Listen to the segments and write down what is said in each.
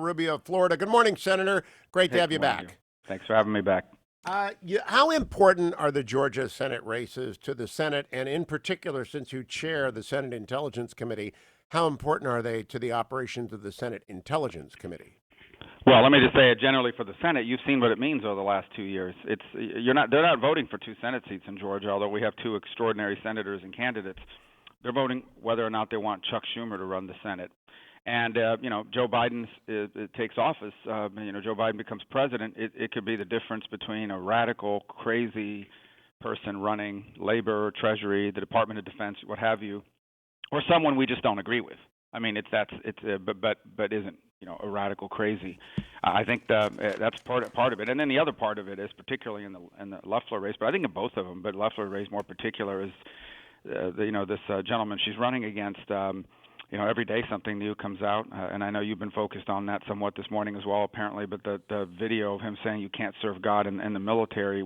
Rubio of Florida. Good morning, Senator. Great to Hey, have good you morning, Hugh. back. Thanks for having me back. How important are the Georgia Senate races to the Senate, and in particular, since you chair the Senate Intelligence Committee, how important are they to the operations of the Senate Intelligence Committee? Well, let me just say it generally for the Senate. You've seen what it means over the last 2 years. They're not voting for two Senate seats in Georgia, although we have two extraordinary senators and candidates. They're voting whether or not they want Chuck Schumer to run the Senate. And Joe Biden takes office. Joe Biden becomes president. It could be the difference between a radical, crazy person running labor, Treasury, the Department of Defense, what have you, or someone we just don't agree with. I mean, but isn't a radical crazy. I think that's part of it, and then the other part of it is particularly in the Loeffler race, but I think in both of them, but Loeffler race more particular is this gentleman she's running against. Every day something new comes out, and I know you've been focused on that somewhat this morning as well, apparently. But the video of him saying you can't serve God in the military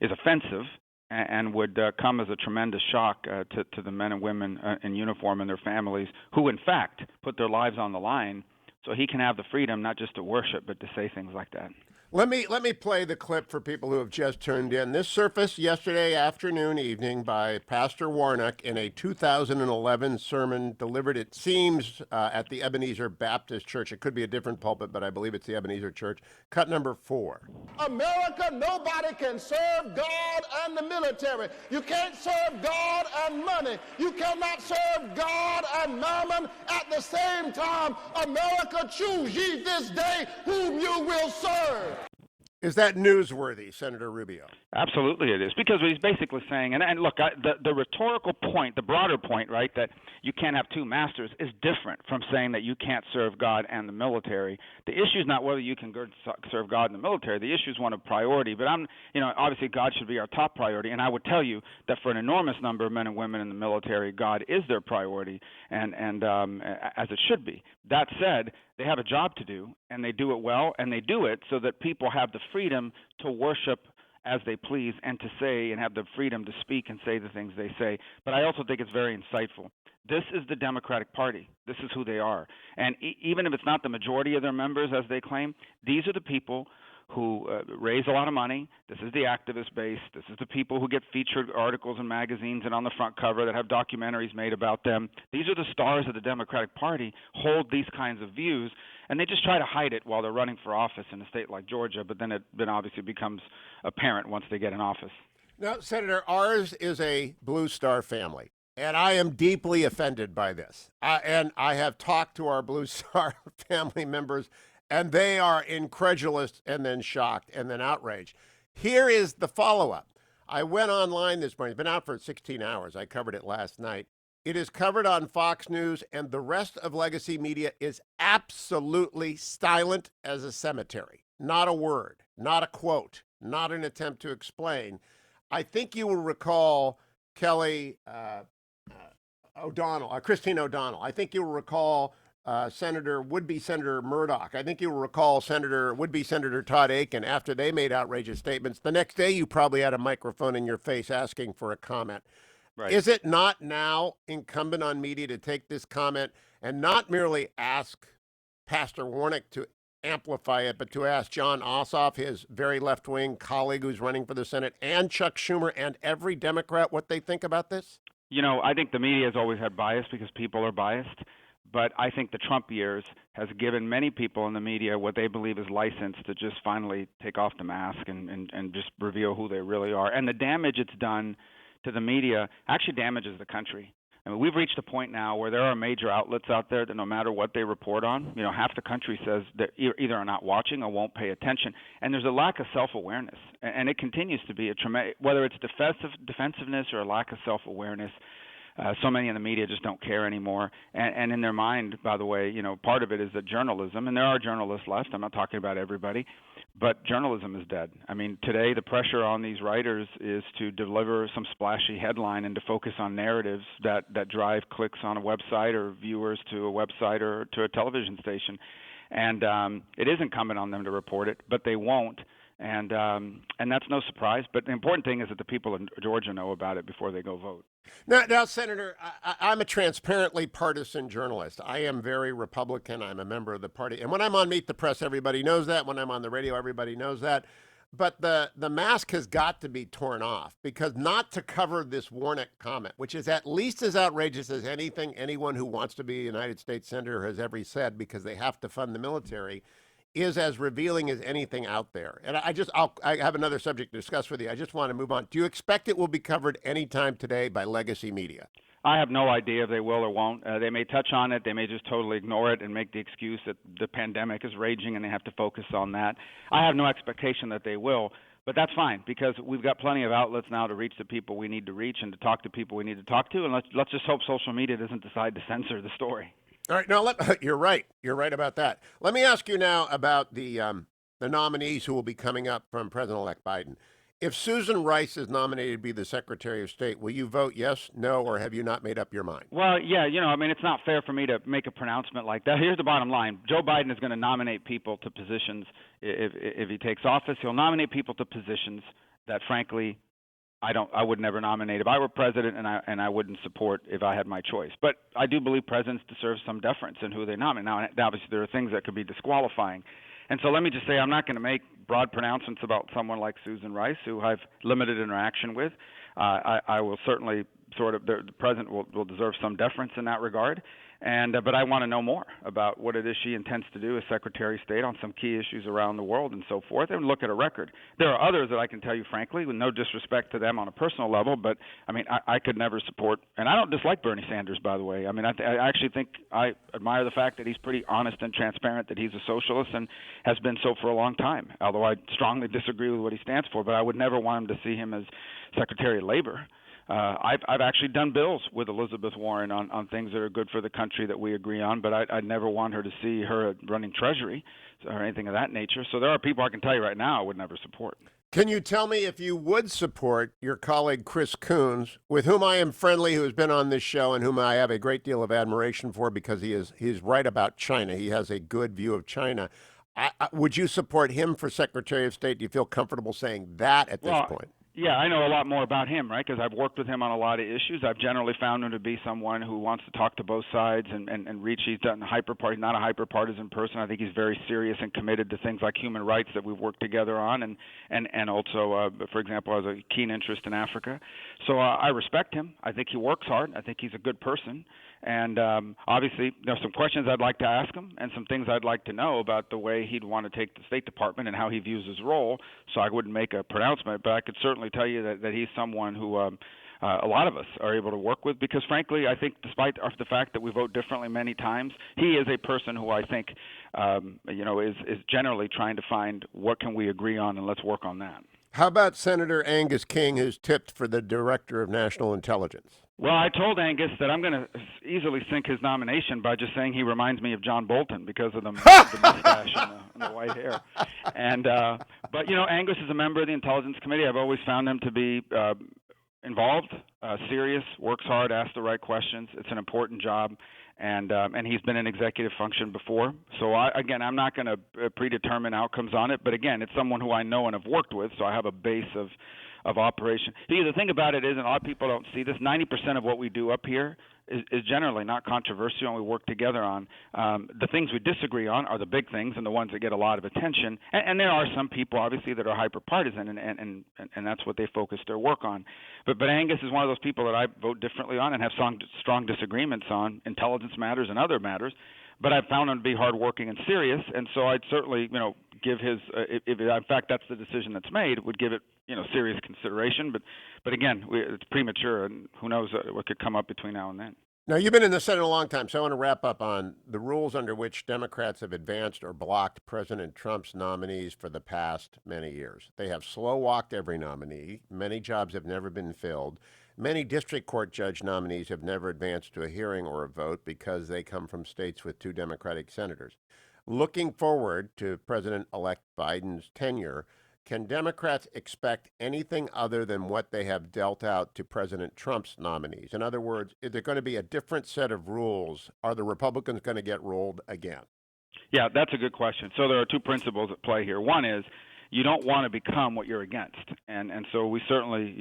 is offensive and would come as a tremendous shock to the men and women in uniform and their families who, in fact, put their lives on the line so he can have the freedom not just to worship but to say things like that. Let me play the clip for people who have just tuned in. This surfaced yesterday afternoon, evening by Pastor Warnock in a 2011 sermon delivered, it seems, at the Ebenezer Baptist Church. It could be a different pulpit, but I believe it's the Ebenezer Church. Cut number 4. America, nobody can serve God and the military. You can't serve God and money. You cannot serve God and mammon at the same time. America, choose ye this day whom you will serve. Is that newsworthy, Senator Rubio? Absolutely it is, because what he's basically saying, and look, the rhetorical point, the broader point, right, that you can't have two masters is different from saying that you can't serve God and the military. The issue is not whether you can serve God and the military. The issue is one of priority, but obviously God should be our top priority, and I would tell you that for an enormous number of men and women in the military, God is their priority, and as it should be. That said, they have a job to do, and they do it well, and they do it so that people have the freedom to worship as they please and to say and have the freedom to speak and say the things they say. But I also think it's very insightful. This is the Democratic Party. This is who they are. And even if it's not the majority of their members, as they claim, these are the people who raise a lot of money. This is the activist base. This is the people who get featured articles in magazines and on the front cover that have documentaries made about them. These are the stars of the Democratic Party, hold these kinds of views, and they just try to hide it while they're running for office in a state like Georgia, but then it obviously becomes apparent once they get in office. Now, Senator, ours is a Blue Star family, and I am deeply offended by this. And I have talked to our Blue Star family members, and they are incredulous and then shocked and then outraged. Here is the follow-up. I went online this morning. It's been out for 16 hours. I covered it last night. It is covered on Fox News, and the rest of legacy media is absolutely silent as a cemetery. Not a word, not a quote, not an attempt to explain. I think you will recall Kelly O'Donnell, Christine O'Donnell. I think you'll recall would-be Senator Murdoch. I think you'll recall would-be Senator Todd Akin after they made outrageous statements. The next day, you probably had a microphone in your face asking for a comment. Right. Is it not now incumbent on media to take this comment and not merely ask Pastor Warnock to amplify it, but to ask John Ossoff, his very left-wing colleague who's running for the Senate, and Chuck Schumer and every Democrat what they think about this? I think the media has always had bias because people are biased. But I think the Trump years has given many people in the media what they believe is license to just finally take off the mask and just reveal who they really are. And the damage it's done to the media actually damages the country. I mean, we've reached a point now where there are major outlets out there that no matter what they report on, half the country says that either are not watching or won't pay attention. And there's a lack of self-awareness. And it continues to be whether it's defensiveness or a lack of self-awareness. So many in the media just don't care anymore. And in their mind, by the way, part of it is that journalism, and there are journalists left, I'm not talking about everybody, but journalism is dead. I mean, today the pressure on these writers is to deliver some splashy headline and to focus on narratives that drive clicks on a website or viewers to a website or to a television station. And it is incumbent on them to report it, but they won't. And that's no surprise. But the important thing is that the people in Georgia know about it before they go vote. Now, Senator, I'm a transparently partisan journalist. I am very Republican. I'm a member of the party. And when I'm on Meet the Press, everybody knows that. When I'm on the radio, everybody knows that. But the mask has got to be torn off because not to cover this Warnock comment, which is at least as outrageous as anything anyone who wants to be a United States Senator has ever said because they have to fund the military, is as revealing as anything out there. And I have another subject to discuss with you. I just want to move on. Do you expect it will be covered anytime today by legacy media? I have no idea if they will or won't. They may touch on it. They may just totally ignore it and make the excuse that the pandemic is raging and they have to focus on that. I have no expectation that they will, but that's fine because we've got plenty of outlets now to reach the people we need to reach and to talk to people we need to talk to. And let's just hope social media doesn't decide to censor the story. All right, now you're right. You're right about that. Let me ask you now about the nominees who will be coming up from President-elect Biden. If Susan Rice is nominated to be the Secretary of State, will you vote yes, no, or have you not made up your mind? Well, yeah, I mean, it's not fair for me to make a pronouncement like that. Here's the bottom line. Joe Biden is going to nominate people to positions if he takes office. He'll nominate people to positions that, frankly, I would never nominate if I were president, and I wouldn't support if I had my choice. But I do believe presidents deserve some deference in who they nominate. Now, obviously, there are things that could be disqualifying. And so let me just say I'm not going to make broad pronouncements about someone like Susan Rice, who I've limited interaction with. I will certainly the president will deserve some deference in that regard. But I want to know more about what it is she intends to do as Secretary of State on some key issues around the world and so forth, and look at a record. There are others that I can tell you frankly, with no disrespect to them on a personal level, but I mean, I could never support, and I don't dislike Bernie Sanders, by the way. I mean, I actually think I admire the fact that he's pretty honest and transparent, that he's a socialist and has been so for a long time, although I strongly disagree with what he stands for, but I would never want him to see him as Secretary of Labor. I've actually done bills with Elizabeth Warren on things that are good for the country that we agree on, but I'd never want her to see her running Treasury or anything of that nature. So there are people I can tell you right now I would never support. Can you tell me if you would support your colleague Chris Coons, with whom I am friendly, who has been on this show and whom I have a great deal of admiration for because he's right about China. He has a good view of China. Would you support him for Secretary of State? Do you feel comfortable saying that at this point? Yeah, I know a lot more about him, right, because I've worked with him on a lot of issues. I've generally found him to be someone who wants to talk to both sides and reach. He's not a hyper-partisan person. I think he's very serious and committed to things like human rights that we've worked together on, and also, for example, has a keen interest in Africa. So I respect him. I think he works hard. I think he's a good person. And obviously, there's some questions I'd like to ask him and some things I'd like to know about the way he'd want to take the State Department and how he views his role. So I wouldn't make a pronouncement, but I could certainly tell you that he's someone who a lot of us are able to work with because, frankly, I think despite the fact that we vote differently many times, he is a person who I think is generally trying to find what can we agree on, and let's work on that. How about Senator Angus King, who's tipped for the Director of National Intelligence? Well, I told Angus that I'm going to easily sink his nomination by just saying he reminds me of John Bolton because of the mustache and the white hair. But Angus is a member of the Intelligence Committee. I've always found him to be involved, serious, works hard, asks the right questions. It's an important job, and he's been in executive function before. So I'm not going to predetermine outcomes on it. But again, it's someone who I know and have worked with, so I have a base of operation. The thing about it is, and a lot of people don't see this, 90% of what we do up here is generally not controversial, and we work together on. The things we disagree on are the big things and the ones that get a lot of attention. And there are some people, obviously, that are hyper-partisan, and that's what they focus their work on. But Angus is one of those people that I vote differently on and have strong disagreements on intelligence matters and other matters. But I've found him to be hardworking and serious, and so I'd certainly, give his, if in fact that's the decision that's made, would give it, serious consideration. But again, it's premature, and who knows what could come up between now and then. Now, you've been in the Senate a long time, so I want to wrap up on the rules under which Democrats have advanced or blocked President Trump's nominees for the past many years. They have slow-walked every nominee. Many jobs have never been filled. Many district court judge nominees have never advanced to a hearing or a vote because they come from states with 2 Democratic senators. Looking forward to President-elect Biden's tenure, can Democrats expect anything other than what they have dealt out to President Trump's nominees? In other words, is there going to be a different set of rules? Are the Republicans going to get rolled again? Yeah, that's a good question. So there are 2 principles at play here. One is you don't want to become what you're against. And so we certainly,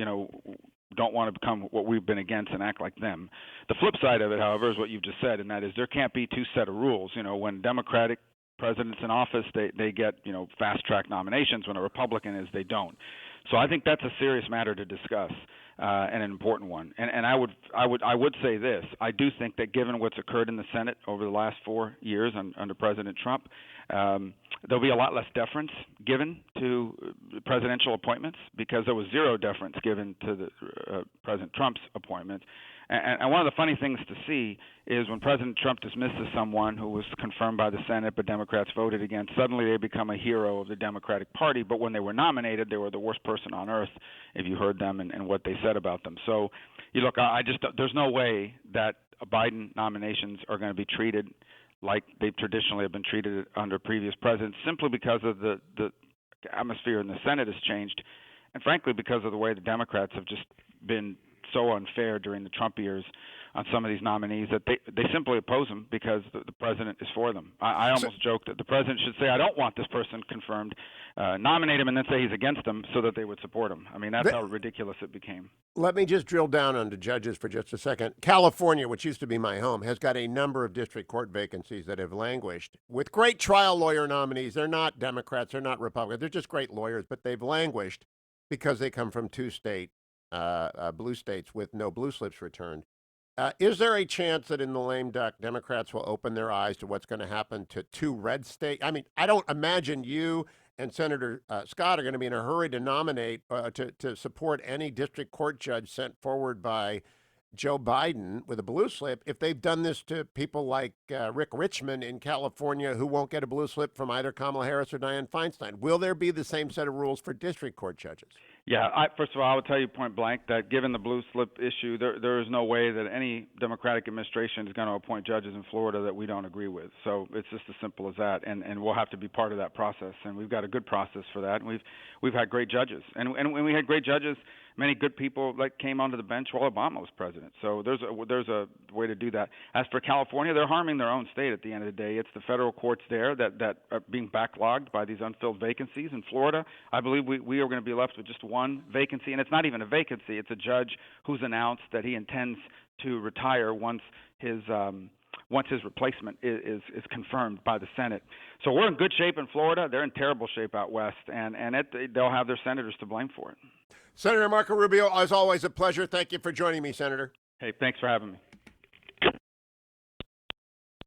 don't want to become what we've been against and act like them. The flip side of it, however, is what you've just said, and that is there can't be two set of rules. When Democratic presidents in office, they get fast track nominations. When a Republican is, they don't. So I think that's a serious matter to discuss and an important one. And I would say this: I do think that given what's occurred in the Senate over the last 4 years under President Trump, there'll be a lot less deference given to presidential appointments because there was zero deference given to President Trump's appointments. And one of the funny things to see is when President Trump dismisses someone who was confirmed by the Senate but Democrats voted against, suddenly they become a hero of the Democratic Party. But when they were nominated, they were the worst person on earth if you heard them and what they said about them. So, look, there's no way that Biden nominations are going to be treated like they traditionally have been treated under previous presidents, simply because of the atmosphere in the Senate has changed, and frankly because of the way the Democrats have just been so unfair during the Trump years on some of these nominees that they simply oppose them because the president is for them. I almost joke that the president should say, I don't want this person confirmed, nominate him, and then say he's against them so that they would support him. I mean, that's how ridiculous it became. Let me just drill down onto judges for just a second. California, which used to be my home, has got a number of district court vacancies that have languished with great trial lawyer nominees. They're not Democrats, they're not Republicans, they're just great lawyers, but they've languished because they come from two blue states with no blue slips returned. Is there a chance that in the lame duck, Democrats will open their eyes to what's going to happen to two red states? I mean, I don't imagine you and Senator Scott are going to be in a hurry to nominate, to support any district court judge sent forward by Joe Biden with a blue slip if they've done this to people like Rick Richmond in California who won't get a blue slip from either Kamala Harris or Dianne Feinstein. Will there be the same set of rules for district court judges? Yeah, first of all, I would tell you point blank that given the blue slip issue, there is no way that any Democratic administration is going to appoint judges in Florida that we don't agree with. So it's just as simple as that, and we'll have to be part of that process. And we've got a good process for that. And we've had great judges, and when we had great judges, many good people came onto the bench while Obama was president. So there's a way to do that. As for California, they're harming their own state at the end of the day. It's the federal courts there that are being backlogged by these unfilled vacancies. In Florida, I believe we are going to be left with just one vacancy, and it's not even a vacancy. It's a judge who's announced that he intends to retire once his replacement is confirmed by the Senate. So we're in good shape in Florida. They're in terrible shape out west, and they'll have their senators to blame for it. Senator Marco Rubio, as always, a pleasure. Thank you for joining me, Senator. Hey, thanks for having me.